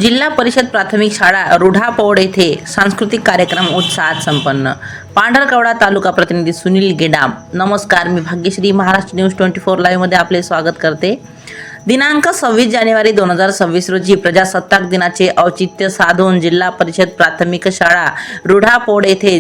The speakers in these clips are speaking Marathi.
जिल्हा परिषद प्राथमिक शाळा रुढापौड येथे सांस्कृतिक कार्यक्रम उत्साहात संपन्न. पांढरकवडा तालुका प्रतिनिधी सुनील गेडाम. नमस्कार, मी भाग्यश्री महाराष्ट्र न्यूज 24 लाईव्ह मध्ये आपले स्वागत करते. दिनांक 26 जानेवारी 2026 रोजी प्रजासत्ताक दिनाचे औचित्य साधून जिल्हा परिषद प्राथमिक शाळा रुढापौड येथे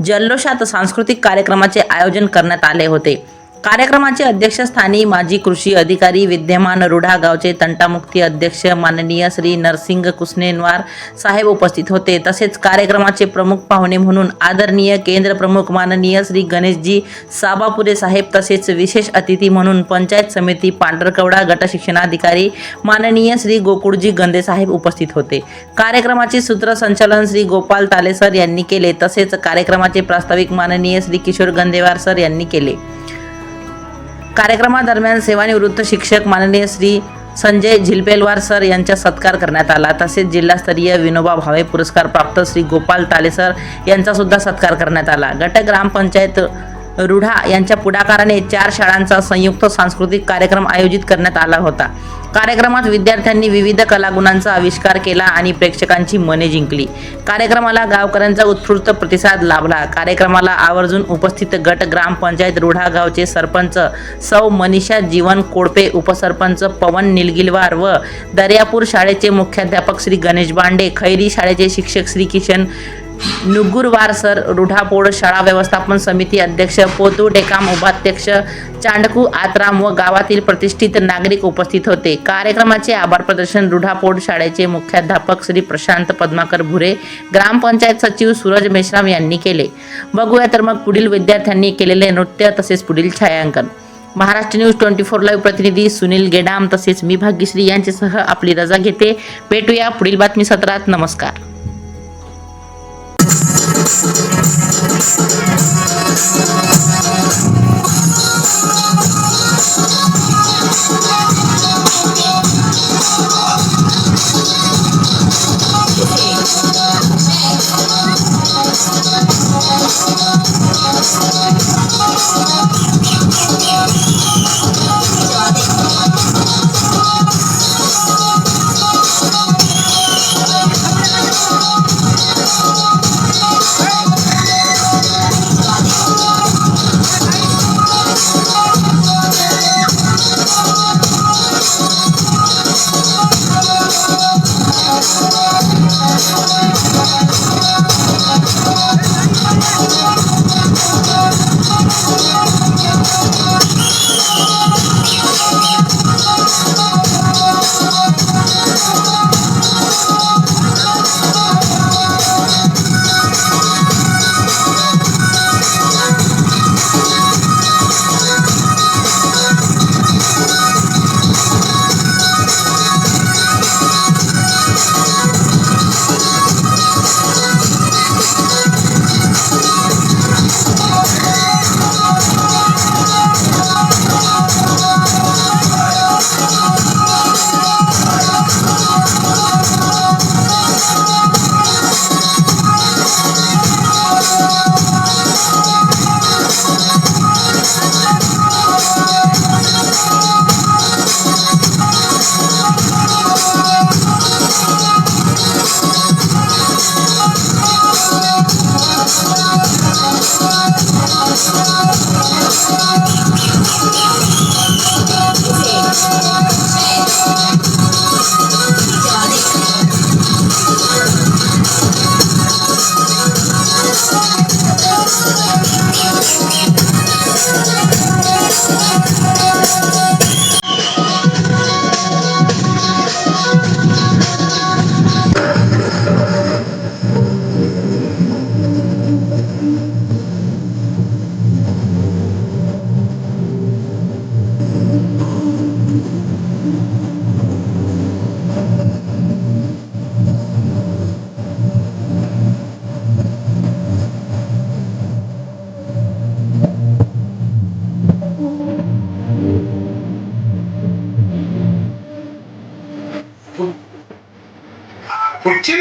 जल्लोषात सांस्कृतिक कार्यक्रमाचे आयोजन करण्यात आले होते. कार्यक्रमाचे अध्यक्षस्थानी माजी कृषी अधिकारी विद्यमान रुढा गावचे तंटामुक्ती अध्यक्ष माननीय श्री नरसिंग कुसनेनवार साहेब उपस्थित होते. तसेच कार्यक्रमाचे प्रमुख पाहुणे म्हणून आदरणीय केंद्र प्रमुख माननीय श्री गणेशजी साबापुरे साहेब, तसेच विशेष अतिथी म्हणून पंचायत समिती पांढरकवडा गट शिक्षणाधिकारी माननीय श्री गोकुळजी गंदे साहेब उपस्थित होते. कार्यक्रमाचे सूत्रसंचालन श्री गोपाल ताले सर यांनी केले. तसेच कार्यक्रमाचे प्रास्ताविक माननीय श्री किशोर गंदेवार सर यांनी केले. कार्यक्रमादरम्यान सेवानिवृत्त शिक्षक माननीय श्री संजय झिलपेलवार सर यांचा सत्कार करण्यात आला. तसेच जिल्हास्तरीय विनोबा भावे पुरस्कार प्राप्त श्री गोपाल ताले सर यांचा सुद्धा सत्कार करण्यात आला. गट ग्रामपंचायत रुढा यांच्या पुढाकाराने 4 शाळांचा संयुक्त सांस्कृतिक कार्यक्रम आयोजित करण्यात आला होता. कार्यक्रमात विद्यार्थ्यांनी विविध कलागुणांचा आविष्कार केला आणि प्रेक्षकांची मने जिंकली. कार्यक्रमाला गावकऱ्यांचा उत्स्फूर्त प्रतिसाद लाभला. कार्यक्रमाला आवर्जून उपस्थित गट ग्रामपंचायत रुढा गावचे सरपंच सौ मनीषा जीवन कोडपे, उपसरपंच पवन निलगिलवार व दर्यापूर शाळेचे मुख्याध्यापक श्री गणेश बांडे, खैरी शाळेचे शिक्षक श्री किशन नुगुरवार सर, रुढापौड शाळा व्यवस्थापन समिती अध्यक्ष पोतू डेकाम, उपाध्यक्ष चांडकू आत्राम व गावातील प्रतिष्ठित नागरिक उपस्थित होते. कार्यक्रमाचे आभार प्रदर्शन रुढापौड शाळेचे मुख्याध्यापक श्री प्रशांत पद्माकर भुरे, ग्रामपंचायत सचिव सूरज मेश्राम यांनी केले. बघूया तर मग पुढील विद्यार्थ्यांनी केलेले नृत्य तसेच पुढील छायांकन. महाराष्ट्र न्यूज 24 लाईव्ह प्रतिनिधी सुनील गेडाम तसेच मी भाग्यश्री यांच्यासह आपली रजा घेते. भेटूया पुढील बातमी सत्रात. नमस्कार. कुठची